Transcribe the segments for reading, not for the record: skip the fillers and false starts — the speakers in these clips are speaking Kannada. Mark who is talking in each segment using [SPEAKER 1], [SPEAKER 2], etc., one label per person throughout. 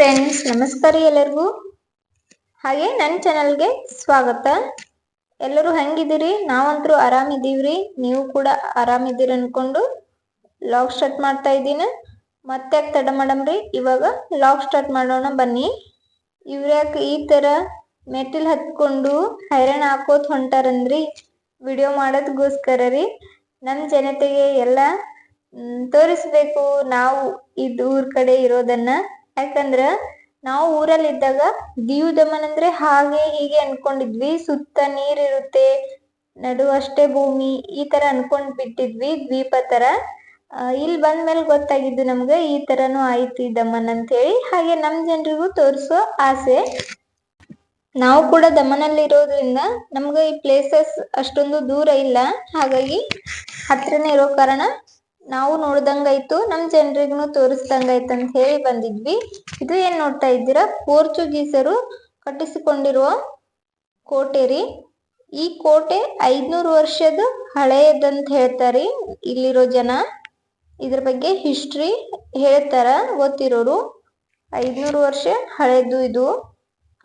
[SPEAKER 1] ಫ್ರೆಂಡ್ಸ್, ನಮಸ್ಕಾರ ಎಲ್ಲರಿಗೂ. ಹಾಗೆ ನನ್ನ ಚಾನಲ್ಗೆ ಸ್ವಾಗತ. ಎಲ್ಲರೂ ಹೆಂಗಿದ್ದೀರಿ? ನಾವಂತರೂ ಆರಾಮಿದ್ದೀವ್ರಿ. ನೀವು ಕೂಡ ಆರಾಮಿದ್ದೀರಿ ಅನ್ಕೊಂಡು ಲಾಗ್ ಸ್ಟಾರ್ಟ್ ಮಾಡ್ತಾ ಇದ್ದೀನಿ. ಮತ್ತೆ ತಡ ಮಾಡಮ್ರಿ, ಇವಾಗ ಲಾಗ್ ಸ್ಟಾರ್ಟ್ ಮಾಡೋಣ ಬನ್ನಿ. ಇವ್ರ್ಯಾಕೆ ಈ ಥರ ಮೆಟ್ಟಿಲು ಹತ್ಕೊಂಡು ಹೈರಾಣ ಹಾಕೋತ್ ಹೊಂಟಾರಂದ್ರಿ? ವಿಡಿಯೋ ಮಾಡೋದಕ್ಕೋಸ್ಕರ ರೀ. ನಮ್ಮ ಜನತೆಗೆ ಎಲ್ಲ ತೋರಿಸ್ಬೇಕು ನಾವು ಇದು ಊರ್ ಕಡೆ ಇರೋದನ್ನ. ಯಾಕಂದ್ರ ನಾವು ಊರಲ್ಲಿದ್ದಾಗ ದೀವ್ ದಮನ್ ಅಂದ್ರೆ ಹಾಗೆ ಹೀಗೆ ಅನ್ಕೊಂಡಿದ್ವಿ. ಸುತ್ತ ನೀರಿರುತ್ತೆ, ನಡುವಷ್ಟೇ ಭೂಮಿ, ಈ ತರ ಅನ್ಕೊಂಡ್ ಬಿಟ್ಟಿದ್ವಿ, ದ್ವೀಪ ತರ. ಇಲ್ಲಿ ಬಂದ್ಮೇಲೆ ಗೊತ್ತಾಗಿದ್ದು ನಮ್ಗೆ ಈ ತರನು ಆಯ್ತು ಈ ದಮನ್ ಅಂತ ಹೇಳಿ. ಹಾಗೆ ನಮ್ ಜನರಿಗೂ ತೋರಿಸೋ ಆಸೆ. ನಾವು ಕೂಡ ದಮನಲ್ಲಿ ಇರೋದ್ರಿಂದ ನಮ್ಗೆ ಈ ಪ್ಲೇಸಸ್ ಅಷ್ಟೊಂದು ದೂರ ಇಲ್ಲ, ಹಾಗಾಗಿ ಹತ್ರನೇ ಇರೋ ಕಾರಣ ನಾವು ನೋಡ್ದಂಗಾಯ್ತು, ನಮ್ ಜನರಿಗೂ ತೋರಿಸ್ದಂಗಾಯ್ತು ಅಂತ ಹೇಳಿ ಬಂದಿದ್ವಿ. ಇದು ಏನ್ ನೋಡ್ತಾ ಇದ್ದೀರಾ? ಪೋರ್ಚುಗೀಸರು ಕಟ್ಟಿಸಿಕೊಂಡಿರುವ ಕೋಟೆ ರೀ. ಈ ಕೋಟೆ 500 ವರ್ಷದ ಹಳೆಯದಂತ ಹೇಳ್ತಾರಿ ಇಲ್ಲಿರೋ ಜನ. ಇದ್ರ ಬಗ್ಗೆ ಹಿಸ್ಟ್ರಿ ಹೇಳ್ತಾರ ಗೊತ್ತಿರೋರು. 500 ವರ್ಷ ಹಳೆದು ಇದು.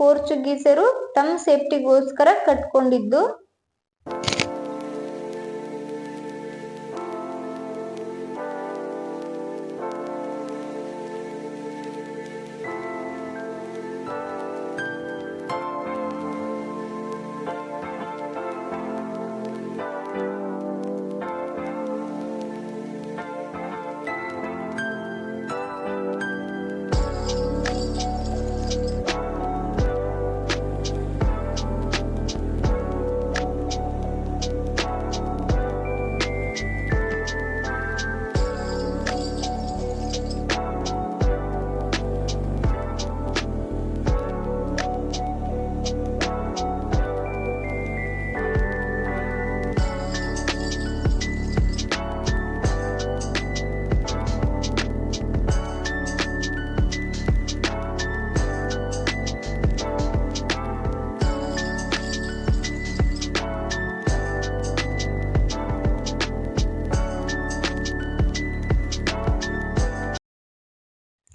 [SPEAKER 1] ಪೋರ್ಚುಗೀಸರು ತಮ್ಮ ಸೇಫ್ಟಿಗೋಸ್ಕರ ಕಟ್ಕೊಂಡಿದ್ದು.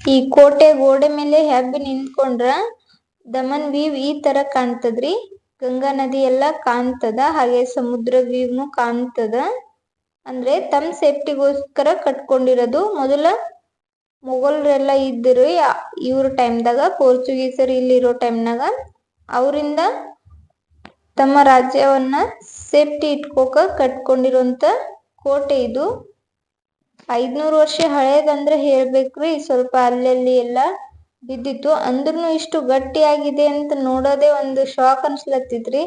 [SPEAKER 1] ಈ ಕೋಟೆ ಗೋಡೆ ಮೇಲೆ ಹಬ್ಬಿ ನಿಂತ್ಕೊಂಡ್ರ ದಮನ್ ವ್ಯೂ ಈ ತರ ಕಾಣ್ತದ್ರಿ. ಗಂಗಾ ನದಿ ಎಲ್ಲ ಕಾಣ್ತದ, ಹಾಗೆ ಸಮುದ್ರ ವ್ಯೂನು ಕಾಣ್ತದ. ಅಂದ್ರೆ ತಮ್ಮ ಸೇಫ್ಟಿಗೋಸ್ಕರ ಕಟ್ಕೊಂಡಿರೋದು. ಮೊದಲ ಮೊಘಲರೆಲ್ಲ ಇದ್ರು ಇವ್ರ ಟೈಮ್ದಾಗ, ಪೋರ್ಚುಗೀಸರು ಇಲ್ಲಿರೋ ಟೈಮ್ನಾಗ. ಅವರಿಂದ ತಮ್ಮ ರಾಜ್ಯವನ್ನ ಸೇಫ್ಟಿ ಇಟ್ಕೋಕ ಕಟ್ಕೊಂಡಿರೋಂತ ಕೋಟೆ ಇದು. 500 ವರ್ಷ ಹಳೇದಂದ್ರೆ ಹೇಳ್ಬೇಕ್ರಿ. ಸ್ವಲ್ಪ ಅಲ್ಲಲ್ಲಿ ಎಲ್ಲ ಬಿದ್ದಿತ್ತು, ಅಂದ್ರೂ ಇಷ್ಟು ಗಟ್ಟಿ ಆಗಿದೆ ಅಂತ ನೋಡೋದೇ ಒಂದು ಶಾಕ್ ಅನ್ಸ್ಲತ್ತಿದ್ರಿ.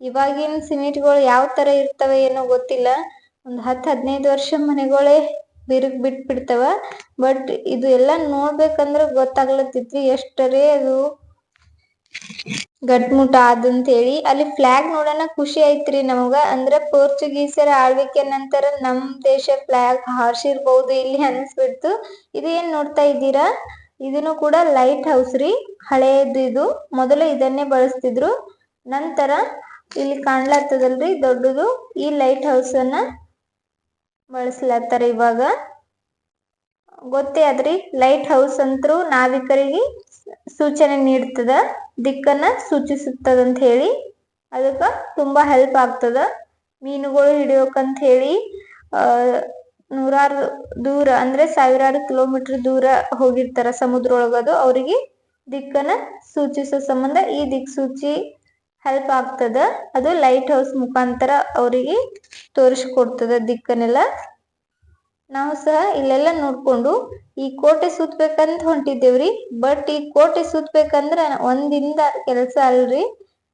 [SPEAKER 1] ಇವಾಗಿನ ಸಿಮೆಂಟ್ಗಳು ಯಾವ ತರ ಇರ್ತವೆ ಏನೋ ಗೊತ್ತಿಲ್ಲ. ಒಂದು 10-15 ವರ್ಷ ಮನೆಗಳೇ ಬಿಟ್ಬಿಡ್ತಾವ. ಬಟ್ ಇದು ಎಲ್ಲ ನೋಡ್ಬೇಕಂದ್ರೆ ಗೊತ್ತಾಗ್ಲತ್ತಿತ್ರಿ ಎಷ್ಟರೇ ಅದು ಗಟ್ಮುಟ ಆದಂತ ಹೇಳಿ. ಅಲ್ಲಿ ಫ್ಲಾಗ್ ನೋಡೋಣ ಖುಷಿ ಐತ್ರಿ ನಮಗ. ಅಂದ್ರೆ ಪೋರ್ಚುಗೀಸರ ಆಳ್ವಿಕೆ ನಂತರ ನಮ್ ದೇಶ ಫ್ಲಾಗ್ ಹಾರಿಸಿರ್ಬಹುದು ಇಲ್ಲಿ ಅನ್ಸ್ಬಿಡ್ತು. ಇದು ಏನ್ ನೋಡ್ತಾ ಇದ್ದೀರಾ? ಇದನ್ನು ಕೂಡ ಲೈಟ್ ಹೌಸ್ ರೀ. ಹಳೇದು ಇದು. ಮೊದಲು ಇದನ್ನೇ ಬಳಸ್ತಿದ್ರು. ನಂತರ ಇಲ್ಲಿ ಕಾಣ್ಲತ್ತದಲ್ರಿ ದೊಡ್ಡದು, ಈ ಲೈಟ್ ಹೌಸ್ ಅನ್ನ ಬಳಸ್ಲತ್ತಾರ ಇವಾಗ. ಗೊತ್ತೇ ಆದ್ರಿ, ಲೈಟ್ ಹೌಸ್ ಅಂತರೂ ನಾವಿಕರಿಗೆ ಸೂಚನೆ ನೀಡ್ತದ, ದಿಕ್ಕನ್ನ ಸೂಚಿಸುತ್ತದಂತ ಹೇಳಿ. ಅದಕ್ಕ ತುಂಬಾ ಹೆಲ್ಪ್ ಆಗ್ತದ. ಮೀನುಗಳು ಹಿಡಿಯೋಕಂತ ಹೇಳಿ ನೂರಾರು ದೂರ ಅಂದ್ರೆ 1000 ಕಿಲೋಮೀಟರ್ ದೂರ ಹೋಗಿರ್ತಾರ ಸಮುದ್ರ ಒಳಗದು, ಅವರಿಗೆ ದಿಕ್ಕನ್ನ ಸೂಚಿಸೋ ಸಂಬಂಧ ಈ ದಿಕ್ಸೂಚಿ ಹೆಲ್ಪ್ ಆಗ್ತದ. ಅದು ಲೈಟ್ ಹೌಸ್ ಮುಖಾಂತರ ಅವರಿಗೆ ತೋರಿಸ್ಕೊಡ್ತದ ದಿಕ್ಕನ್ನೆಲ್ಲ. ನಾವು ಸಹ ಇಲ್ಲೆಲ್ಲ ನೋಡ್ಕೊಂಡು ಈ ಕೋಟೆ ಸುತ್ತಬೇಕಂತ ಹೊಂಟಿದ್ದೇವ್ರಿ. ಬಟ್ ಈ ಕೋಟೆ ಸುತ್ತಬೇಕಂದ್ರ ಒಂದಿಂದ ಕೆಲಸ ಅಲ್ರಿ.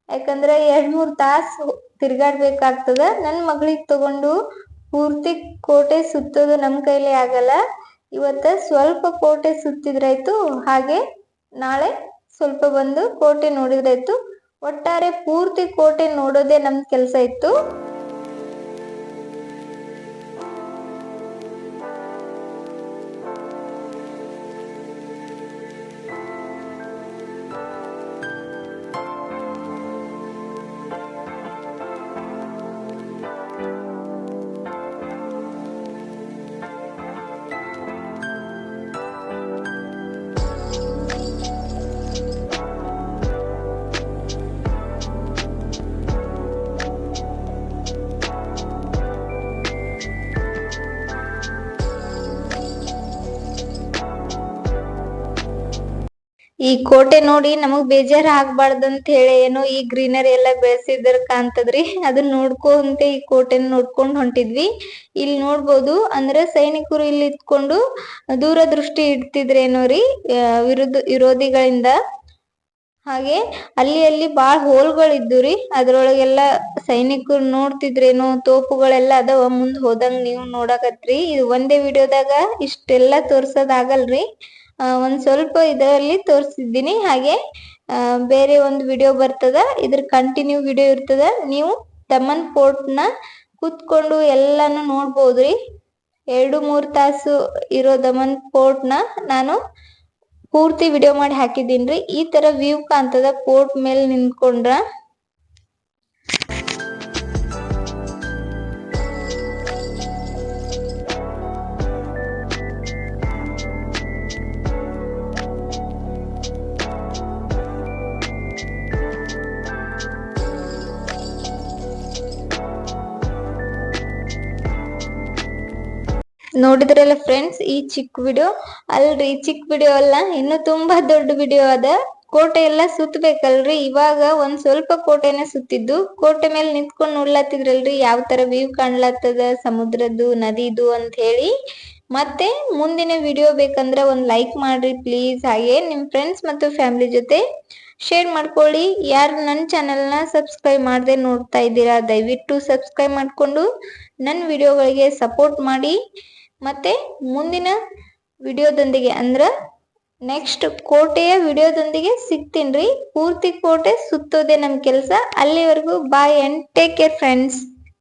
[SPEAKER 1] ಯಾಕಂದ್ರೆ 2-3 ತಾಸು ತಿರ್ಗಾಡ್ಬೇಕಾಗ್ತದ. ನನ್ನ ಮಗಳಿಗೆ ತಗೊಂಡು ಪೂರ್ತಿ ಕೋಟೆ ಸುತ್ತೋದು ನಮ್ ಕೈಲಿ ಆಗಲ್ಲ. ಇವತ್ತ ಸ್ವಲ್ಪ ಕೋಟೆ ಸುತ್ತಿದ್ರಾಯ್ತು, ಹಾಗೆ ನಾಳೆ ಸ್ವಲ್ಪ ಬಂದು ಕೋಟೆ ನೋಡಿದ್ರಾಯ್ತು. ಒಟ್ಟಾರೆ ಪೂರ್ತಿ ಕೋಟೆ ನೋಡೋದೇ ನಮ್ ಕೆಲಸ ಇತ್ತು. ಈ ಕೋಟೆ ನೋಡಿ ನಮಗ್ ಬೇಜಾರ್ ಆಗ್ಬಾರ್ದಂತ ಹೇಳಿ ಏನೋ ಈ ಗ್ರೀನರಿ ಎಲ್ಲ ಬೆಳೆಸಿದ್ರ ಕಾಣ್ತದ್ರಿ. ಅದನ್ನ ನೋಡ್ಕೊಂತ ಈ ಕೋಟೆನ ನೋಡ್ಕೊಂಡ್ ಹೊಂಟಿದ್ವಿ. ಇಲ್ಲಿ ನೋಡ್ಬೋದು ಅಂದ್ರೆ ಸೈನಿಕರು ಇಲ್ಲಿ ಇದ್ಕೊಂಡು ದೂರದೃಷ್ಟಿ ಇಡ್ತಿದ್ರೇನೋ ರೀ ವಿರೋಧಿಗಳಿಂದ. ಹಾಗೆ ಅಲ್ಲಿ ಬಾಳ್ ಹೋಲ್ಗಳು ಇದ್ದುರಿ. ಅದ್ರೊಳಗೆಲ್ಲ ಸೈನಿಕರು ನೋಡ್ತಿದ್ರೇನೋ, ತೋಪುಗಳೆಲ್ಲ ಅದಾವ ಮುಂದ್ ಹೋದಂಗ್ ನೀವು ನೋಡಕತ್ರಿ. ಇದು ಒಂದೇ ವಿಡಿಯೋದಾಗ ಇಷ್ಟೆಲ್ಲಾ ತೋರ್ಸೋದ್ ಆಗಲ್ರಿ. ಒಂದ್ ಸ್ವಲ್ಪ ಇದರಲ್ಲಿ ತೋರ್ಸಿದ್ದೀನಿ. ಹಾಗೆ ಬೇರೆ ಒಂದು ವಿಡಿಯೋ ಬರ್ತದ, ಇದ್ರ ಕಂಟಿನ್ಯೂ ವಿಡಿಯೋ ಇರ್ತದ. ನೀವು ದಮನ್ ಪೋರ್ಟ್ ನ ಕುತ್ಕೊಂಡು ಎಲ್ಲಾನು ನೋಡ್ಬೋದ್ರಿ. 2-3 ತಾಸು ಇರೋ ದಮನ್ ಪೋರ್ಟ್ ನ ನಾನು ಪೂರ್ತಿ ವಿಡಿಯೋ ಮಾಡಿ ಹಾಕಿದ್ದೀನ್ರಿ. ಈ ತರ ವ್ಯೂ ಕಾಣ್ತದ ಪೋರ್ಟ್ ಮೇಲೆ ನಿಂತ್ಕೊಂಡ್ರ. ನೋಡಿದ್ರಲ್ಲ ಫ್ರೆಂಡ್ಸ್ ಈ ಚಿಕ್ಕ ವಿಡಿಯೋ. ಅಲ್ರಿ ಚಿಕ್ಕ ವಿಡಿಯೋ ಅಲ್ಲ, ಇನ್ನು ತುಂಬಾ ದೊಡ್ಡ ವಿಡಿಯೋ ಅದ. ಕೋಟೆ ಎಲ್ಲ ಸುತ್ತಬೇಕಲ್ರಿ. ಇವಾಗ ಒಂದ್ ಸ್ವಲ್ಪ ಕೋಟೆನೆ ಸುತ್ತಿದ್ದು. ಕೋಟೆ ಮೇಲೆ ನಿಂತ್ಕೊಂಡ್ ನೋಡ್ಲತ್ತಿದ್ರಲ್ರಿ ಯಾವ ತರ ವ್ಯೂ ಕಾಣ್ಲತ್ತದ ಸಮುದ್ರದ್ದು, ನದಿದು ಅಂತ ಹೇಳಿ. ಮತ್ತೆ ಮುಂದಿನ ವಿಡಿಯೋ ಬೇಕಂದ್ರ ಒಂದ್ ಲೈಕ್ ಮಾಡ್ರಿ ಪ್ಲೀಸ್. ಹಾಗೆ ನಿಮ್ ಫ್ರೆಂಡ್ಸ್ ಮತ್ತು ಫ್ಯಾಮಿಲಿ ಜೊತೆ ಶೇರ್ ಮಾಡ್ಕೊಳ್ಳಿ. ಯಾರು ನನ್ನ ಚಾನೆಲ್ನ ಸಬ್ಸ್ಕ್ರೈಬ್ ಮಾಡದೆ ನೋಡ್ತಾ ಇದ್ದೀರಾ ದಯವಿಟ್ಟು ಸಬ್ಸ್ಕ್ರೈಬ್ ಮಾಡ್ಕೊಂಡು ನನ್ನ ವಿಡಿಯೋಗಳಿಗೆ ಸಪೋರ್ಟ್ ಮಾಡಿ. ಮತ್ತೆ ಮುಂದಿನ ವಿಡಿಯೋದೊಂದಿಗೆ ಅಂದ್ರ ನೆಕ್ಸ್ಟ್ ಕೋಟೆಯ ವಿಡಿಯೋದೊಂದಿಗೆ ಸಿಗ್ತೀನ್ರಿ. ಪೂರ್ತಿ ಕೋಟೆ ಸುತ್ತೋದೆ ನಮ್ ಕೆಲಸ. ಅಲ್ಲಿವರೆಗೂ ಬಾಯ್ ಅಂಡ್ ಟೇಕ್ ಕೇರ್ ಫ್ರೆಂಡ್ಸ್.